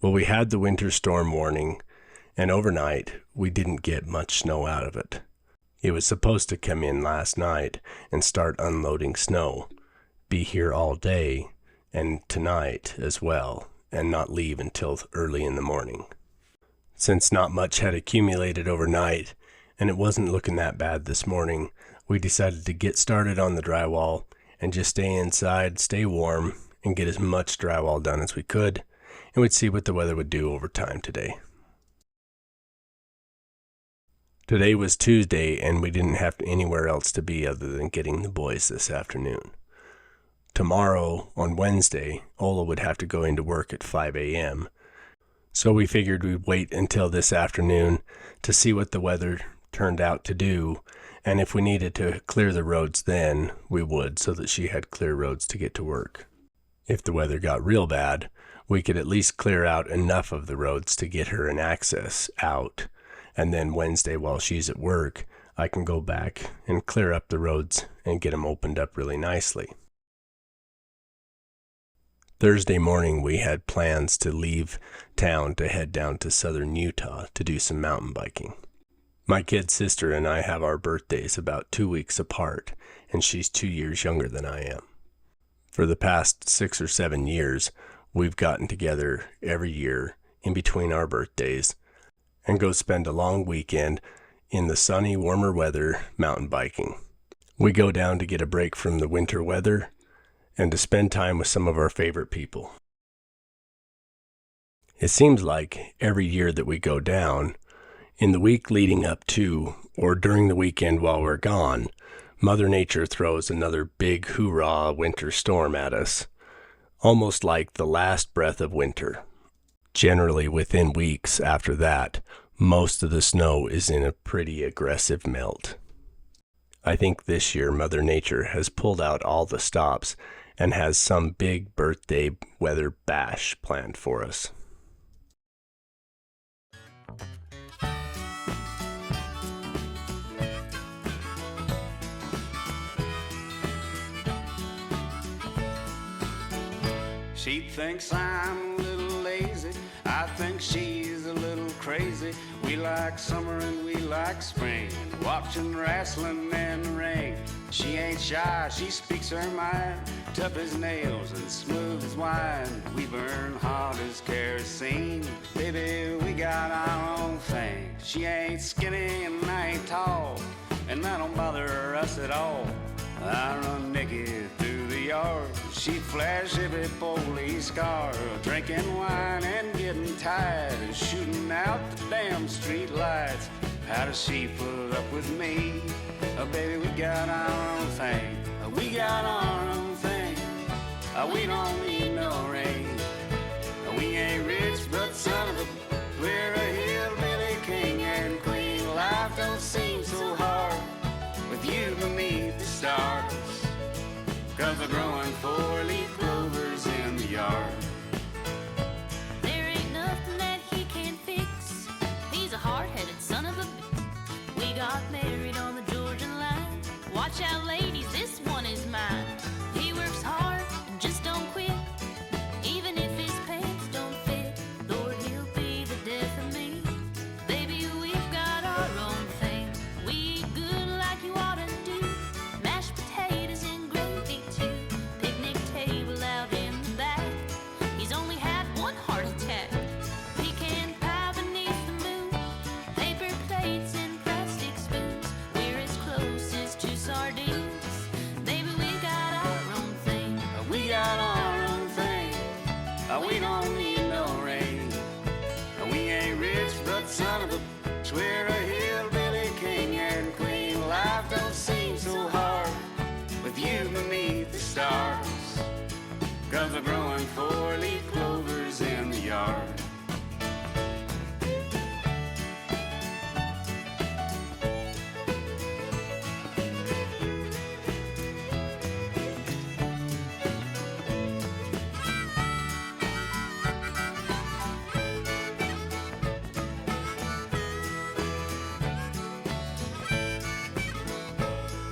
Well, we had the winter storm warning, and overnight we didn't get much snow out of it. It was supposed to come in last night and start unloading snow, be here all day, and tonight as well, and not leave until early in the morning. Since not much had accumulated overnight, and it wasn't looking that bad this morning, we decided to get started on the drywall and just stay inside, stay warm, and get as much drywall done as we could, and we'd see what the weather would do over time today. Today was Tuesday, and we didn't have anywhere else to be other than getting the boys this afternoon. Tomorrow, on Wednesday, Ola would have to go into work at 5 a.m., so we figured we'd wait until this afternoon to see what the weather turned out to do, and if we needed to clear the roads then, we would, so that she had clear roads to get to work. If the weather got real bad, we could at least clear out enough of the roads to get her an access out, and then Wednesday while she's at work, I can go back and clear up the roads and get them opened up really nicely. Thursday morning we had plans to leave town to head down to southern Utah to do some mountain biking. My kid sister and I have our birthdays about 2 weeks apart, and she's 2 years younger than I am. For the past 6 or 7 years, we've gotten together every year in between our birthdays and go spend a long weekend in the sunny, warmer weather mountain biking. We go down to get a break from the winter weather and to spend time with some of our favorite people. It seems like every year that we go down, in the week leading up to or during the weekend while we're gone, Mother Nature throws another big hoorah winter storm at us, almost like the last breath of winter. Generally, within weeks after that, most of the snow is in a pretty aggressive melt. I think this year Mother Nature has pulled out all the stops and has some big birthday weather bash planned for us. She thinks I'm a little lazy, I think she's a little crazy. We like summer and we like spring, watching wrestling in the ring. She ain't shy, she speaks her mind, tough as nails and smooth as wine. We burn hot as kerosene, baby, we got our own thing. She ain't skinny and I ain't tall, and that don't bother us at all. I run naked through the yard, she flash every police car, drinking wine and getting tired, shooting out the damn street lights. How does she put up with me? Oh, baby, we got our own thing. We got our own thing. We don't need no rain. We ain't rich, but son of a, we're a hillbilly king and queen. Life don't seem so hard with you beneath the stars, 'cause we're growing 4-leaf clovers in the yard. There ain't nothing that he can't fix. He's a hard-headed son of a bitch. We got married on the Georgian line. Watch out, ladies, this one is mine. He works hard and just don't quit, even if his pants don't fit. Lord, he'll be the death of me. Baby, we've got our own thing. We eat good like you ought to do. Mashed potatoes and gravy too. Picnic table out in the back. He's only had one heart attack. Pecan pie beneath the moon. Paper plates and plastic spoons. We're as close as two sardines. Baby, we got our own thing. We got our own thing. We don't need no rain. We ain't rich, but son of a bitch, we're a hillbilly king and queen. Life don't seem so hard with you beneath the stars, 'cause we're growing 4-leaf clovers in the yard.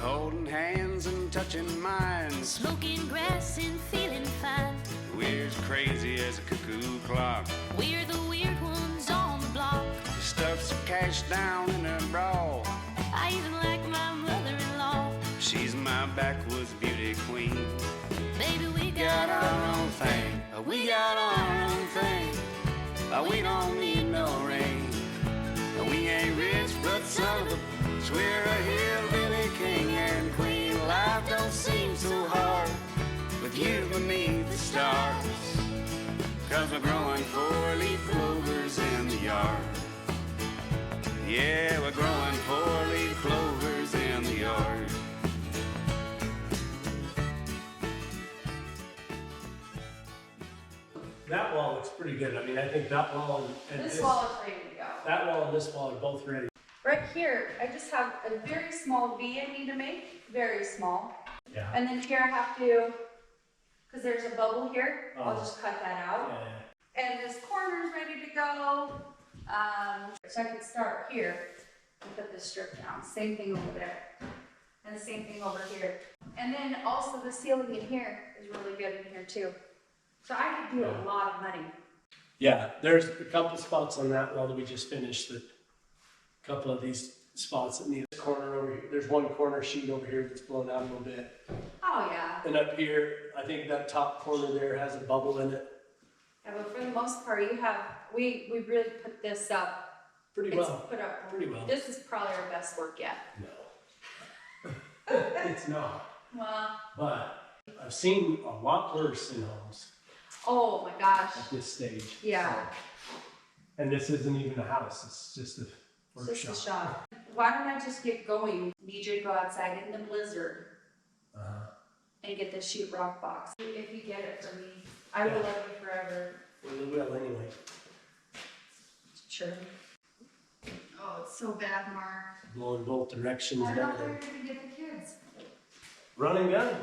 Holding hands and touching minds, Smoking grass and feeling fine. we're as crazy as a cuckoo clock. We're the weird ones on the block. Stuffs her cash down in her bra. I even like my mother-in-law. She's my backwoods beauty queen. Baby, we Got got our own thing. We got our own thing. We don't need no rain. We ain't rich, but son of a bitch, we're a hillbilly king and queen. Life don't seem so hard with you beneath the stars. 'Cause we're growing 4-leaf clovers in the yard. Yeah, we're growing 4-leaf clovers in the yard. That wall looks pretty good. I mean, I think that wall and This wall is ready to go. that wall and this wall are both ready. Right here, I just have a very small V I need to make, very small. Yeah. And then here I have to, because there's a bubble here, I'll Oh. just cut that out. Yeah. And this corner's ready to go. So I can start here and put this strip down. Same thing over there. And the same thing over here. And then also the ceiling in here is really good in here too. So I could do a lot of money. Yeah, there's a couple spots on that wall that we just finished. That a couple of these spots that need a corner over here. There's one corner sheet over here that's blown out a little bit. Oh yeah. And up here, I think that top corner there has a bubble in it. Yeah, but for the most part, you have, we really put this up. Pretty It's well. put up. Pretty well. This is probably our best work yet. No. It's not. Well, But I've seen a lot worse in homes oh my gosh. at this stage. Yeah. So, and this isn't even a house, it's just a It's workshop. just a shot. Why don't I just get going? Need you to go outside in the blizzard and get this sheetrock box. If you get it for me, I will love you forever. Well, we will anyway. Sure. Oh, it's so bad, Mark. Blowing both directions I'm and not there everything. to get the kids. Run and gun.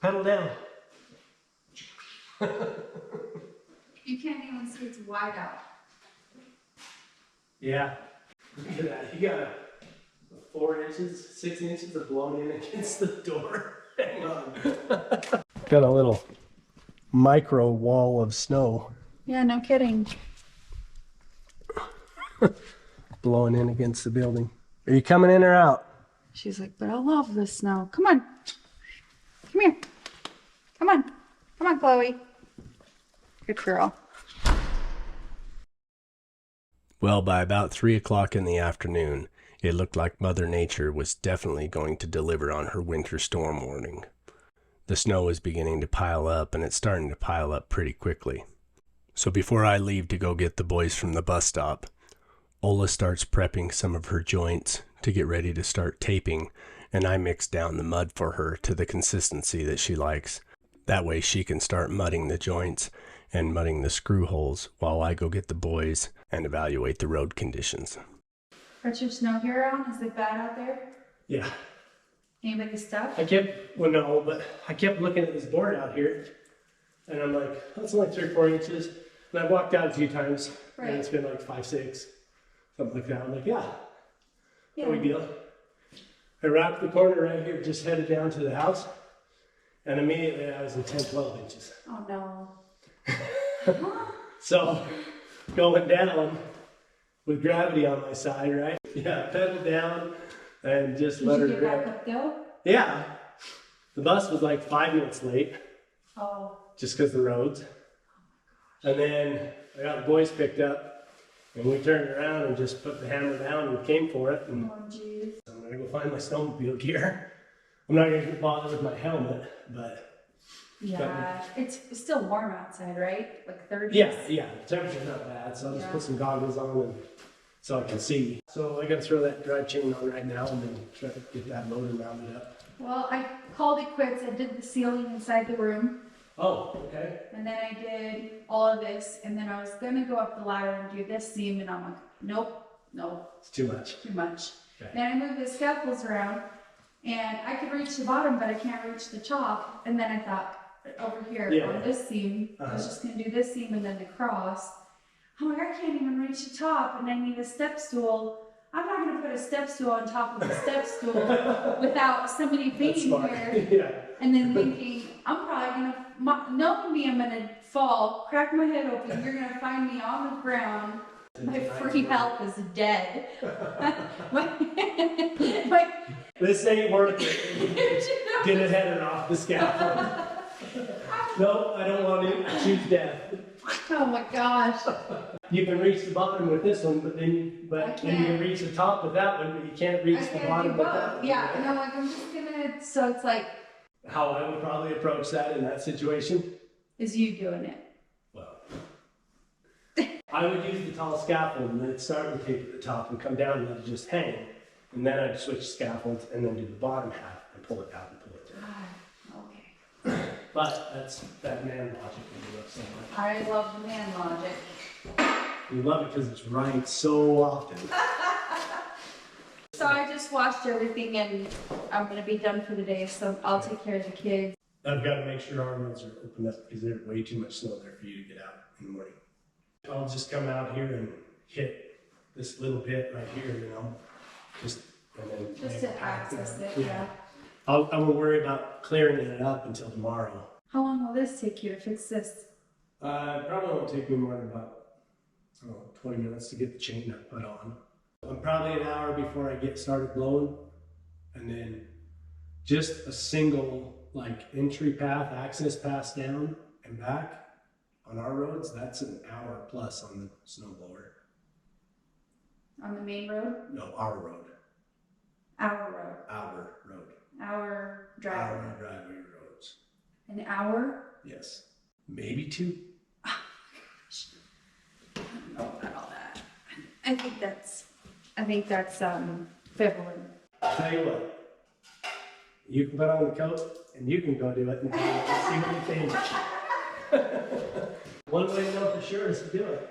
Pedal down. You can't even see it's wide out. Yeah. Look at that. He got 4 inches, 6 inches of blown in against the door. Hang on. Got a little micro wall of snow Yeah, no kidding. blowing in against the building. Are you coming in or out? She's like, but I love the snow. Come on. Come here. Come on. Come on, Chloe. Good girl. Well, by about 3 o'clock in the afternoon, it looked like Mother Nature was definitely going to deliver on her winter storm warning. The snow was beginning to pile up, and it's starting to pile up pretty quickly. So before I leave to go get the boys from the bus stop, Ola starts prepping some of her joints to get ready to start taping, and I mix down the mud for her to the consistency that she likes. That way she can start mudding the joints and mudding the screw holes while I go get the boys and evaluate the road conditions. Got your snow gear on? Is it bad out there? Yeah, Anybody stuff? I kept looking at this board out here, and I'm like, that's only 3 or 4 inches. And I walked out a few times, Right. and it's been like 5, 6, something like that. I'm like, no big deal. I wrapped the corner right here, just headed down to the house, and immediately I was in 10, 12 inches. Oh no. So, going down with gravity on my side, right? Yeah, pedal down and just let her Did you get back grab. up though? Yeah, the bus was like 5 minutes late, Oh. just because of the roads. And then I got the boys picked up, and we turned around and just put the hammer down and came for it. And Oh jeez. I'm gonna go find my snowmobile gear. I'm not gonna bother with my helmet, but Yeah. It's still warm outside, right? Like 30s? yeah, the temperature's not bad, so I'll just Yeah. put some goggles on and so I can see. So I gotta throw that drive chain on right now and then try to get that motor mounted up. Well, I called it quits. I did the ceiling inside the room, Oh, okay. and then I did all of this, and then I was gonna go up the ladder and do this seam, and I'm like, nope, It's too much. too much. Okay. Then I moved the scaffolds around, and I could reach the bottom, but I can't reach the top. And then I thought, over here Yeah. on this seam, I was just gonna do this seam and then the cross. I'm like, I can't even reach the top, and I need a step stool. I'm not gonna put a step stool on top of a step stool without somebody That's being smart. here. Yeah. And then thinking, I'm probably gonna, knowing me, I'm gonna fall, crack my head open. You're gonna find me on the ground. My free health is dead. my, This ain't worth it. Get his head off the scaffold. No, I don't want to. I choose death. oh my gosh. You can reach the bottom with this one, but then you can't. can reach the top with that one, but you can't reach the bottom with that one. Yeah, and I'm like, I'm just gonna, so it's like, How I would probably approach that in that situation? is you doing it. Well, I would use the tall scaffold and then start with tape at the top and come down and let it just hang. And then I'd switch scaffolds and then do the bottom half and pull it out and pull it down. Okay. But that's that man logic we do up so much. I love the man logic. We love it because it's right so often. So I just washed everything and I'm gonna be done for the day, so I'll take care of the kids. I've got to make sure our roads are open up because there's way too much snow there for you to get out in the morning. I'll just come out here and hit this little bit right here, you know, and then Just make to a path access down. it, yeah. I won't worry about clearing it up until tomorrow. How long will this take you to fix this? Probably won't take me more than about 20 minutes to get the chain nut put on. I'm probably an hour before I get started blowing, and then just a single like entry path, access pass down and back on our roads. That's an hour plus on the snow blower. On the main road? No, our road. Our road. Our road. Our driveway. Our driveway roads. An hour? Yes. Maybe 2. I don't know about all that. I think that's February. Tell you what. You can put on the coat and you can go do it and see what you think. One way to know for sure is to do it.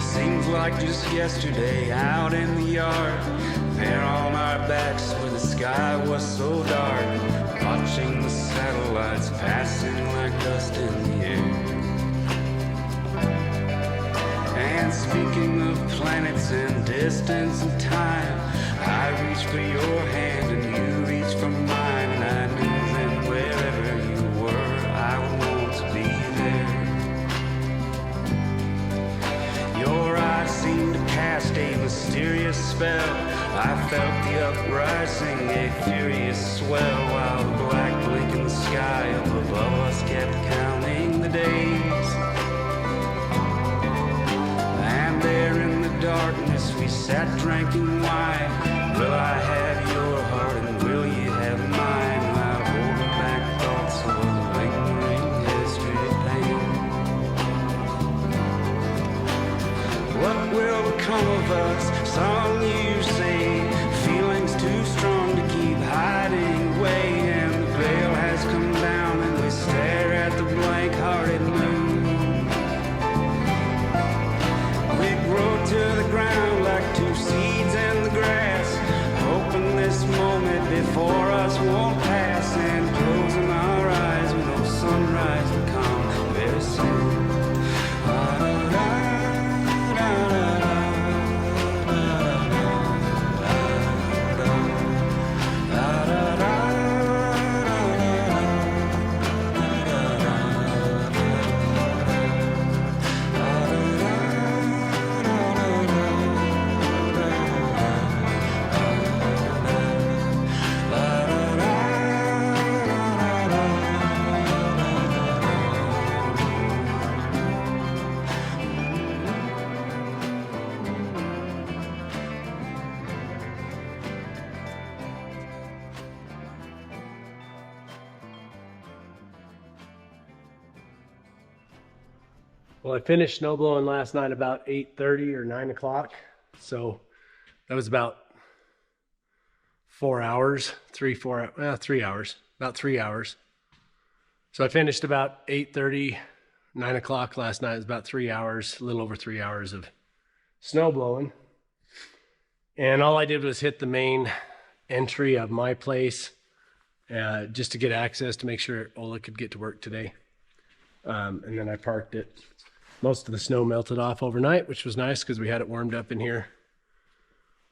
Seems like just yesterday out in the yard, there on our backs where the sky was so dark, watching the satellites passing like dust in the air. And speaking of planets and distance and time, I reached for your hand and you reached for mine, and I knew that wherever you were, I would want to be there. Your eyes seemed to cast a mysterious spell. I felt the uprising, a furious swell, while the black blink in the sky up above us kept counting the days. And there in the darkness we sat drinking wine. Will I have your heart and will you have mine? While holding back thoughts of a lingering history of pain. What will become of us? Song you sing, feelings too strong to keep hiding away, and the veil has come down and we stare at the blank-hearted moon. We grow to the ground like two seeds in the grass, hoping this moment before us won't pass, and closing our eyes we know sunrise will come very soon. Well, I finished snow blowing last night about 8:30 or 9 o'clock. So that was about 4 hours, 3 hours, about 3 hours. So I finished about 8:30, 9 o'clock last night. It was about 3 hours, a little over 3 hours of snow blowing. And all I did was hit the main entry of my place just to get access to make sure Ola could get to work today. And then I parked it. Most of the snow melted off overnight, which was nice because we had it warmed up in here.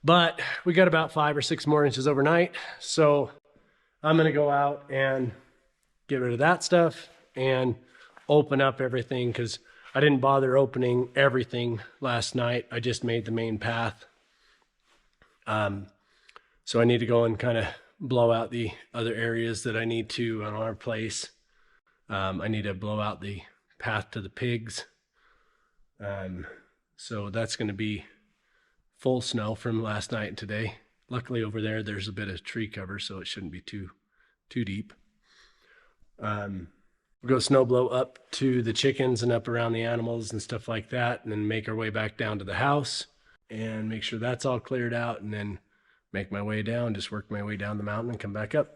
But we got about 5 or 6 more inches overnight. So I'm going to go out and get rid of that stuff and open up everything, because I didn't bother opening everything last night. I just made the main path. So I need to go and kind of blow out the other areas that I need to on our place. I need to blow out the path to the pigs. So that's going to be full snow from last night and today. Luckily over there, there's a bit of tree cover, so it shouldn't be too deep. We'll go snow blow up to the chickens and up around the animals and stuff like that, and then make our way back down to the house and make sure that's all cleared out, and then make my way down, just work my way down the mountain and come back up.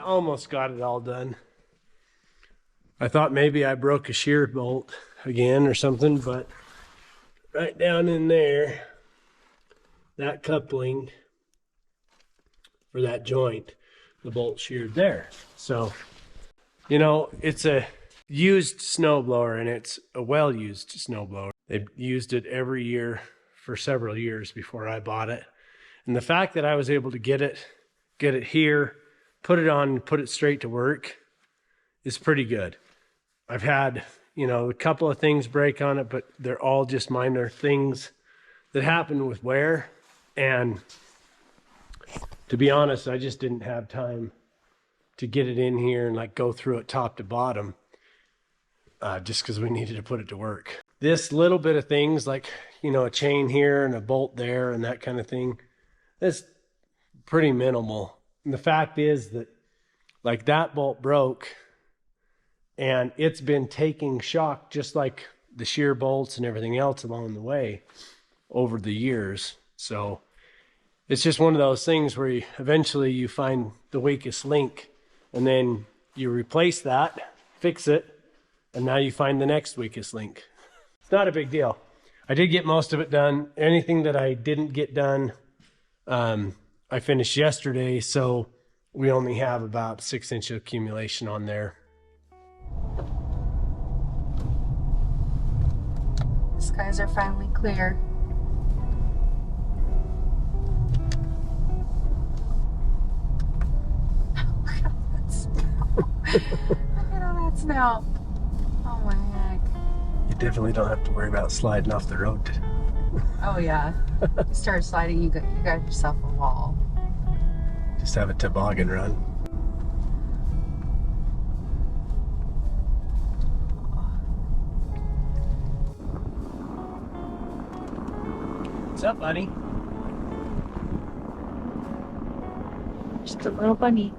Almost got it all done. I thought maybe I broke a shear bolt again or something, but right down in there, that coupling for that joint, the bolt sheared there. So, you know, it's a used snowblower, and it's a well-used snowblower. They've used it every year for several years before I bought it. And the fact that I was able to get it here, put it on, put it straight to work is pretty good. I've had, you know, a couple of things break on it, but they're all just minor things that happen with wear. And to be honest, I just didn't have time to get it in here and like go through it top to bottom, just because we needed to put it to work. This little bit of things like, you know, a chain here and a bolt there and that kind of thing, that's pretty minimal. And the fact is that like that bolt broke and it's been taking shock just like the shear bolts and everything else along the way over the years. So It's just one of those things where eventually you find the weakest link and then you replace that, fix it, and now you find the next weakest link. It's not a big deal. I did get most of it done. Anything that I didn't get done, I finished yesterday, so we only have about 6-inch accumulation on there. Skies are finally clear. Look at all that snow. Look at all that snow. Oh my heck. You definitely don't have to worry about sliding off the road. Oh yeah. You start sliding, you got yourself a wall. Just have a toboggan run. What's up, buddy? Just a little bunny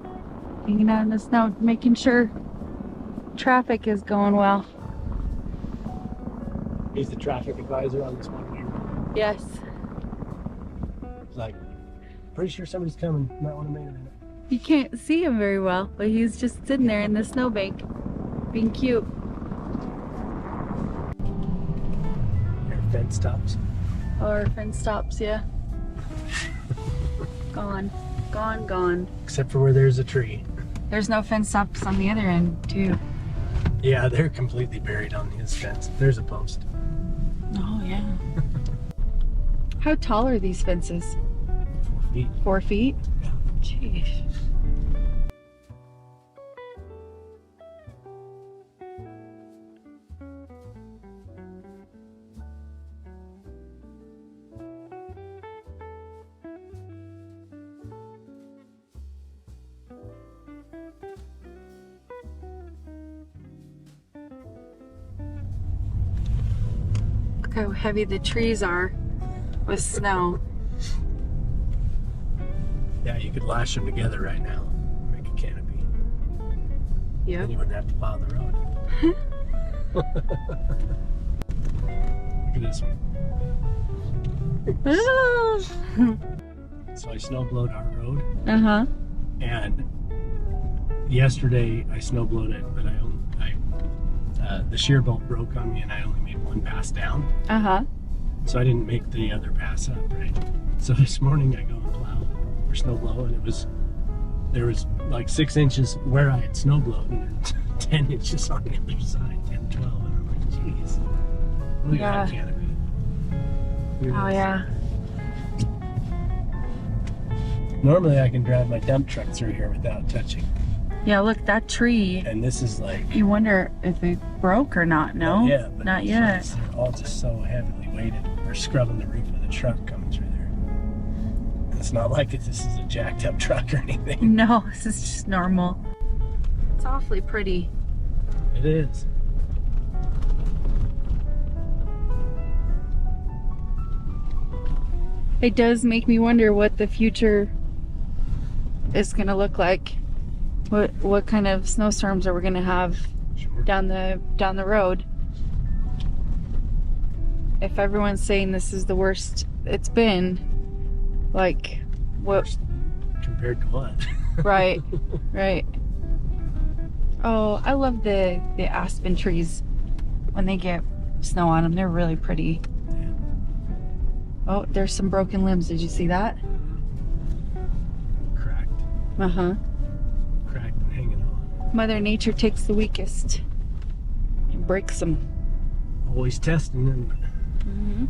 hanging out in the snow, making sure traffic is going well. He's the traffic advisor on this one. Yes. He's like, pretty sure somebody's coming. Might want to make a minute. You can't see him very well, but he's just sitting there in the snowbank, being cute. Your fence stops. Or fence stops, yeah. Gone. Gone, gone. Except for where there's a tree. There's no fence stops on the other end, too. Yeah, they're completely buried on his fence. There's a post. Oh, yeah. How tall are these fences? 4 feet. 4 feet? Yeah. Jeez. Look how heavy the trees are with snow. Yeah, you could lash them together right now. Make a canopy. Yep. Then you wouldn't have to plow the road. Look at this one. So I snowblowed our road, Uh-huh. and yesterday I snowblowed it, but the shear bolt broke on me and I only made one pass down. Uh-huh. So I didn't make the other pass up, right? So this morning I go and plow or snowblow, and there was like 6 inches where I had snowblowed and 10 inches on the other side, 10, 12, and I'm like, geez, look at that canopy. Oh, yeah. Normally I can drive my dump truck through here without touching, Yeah, look, that tree. and this is like, You wonder if it broke or not, no? not yet, but Not it's yet. just- they're all just so heavily weighted. We're scrubbing the roof of the truck coming through there. It's not like this is a jacked up truck or anything. No, this is just normal. It's awfully pretty. It is. It does make me wonder what the future is going to look like. What kind of snowstorms are we going to have Sure. down the road? If everyone's saying this is the worst it's been, like what? Compared to what? Right, right. Oh, I love the aspen trees when they get snow on them. They're really pretty. Yeah. Oh, there's some broken limbs. Did you see that? Cracked. Uh-huh. Cracked and hanging on. Mother Nature takes the weakest and breaks them. Always testing them. Mm-hmm.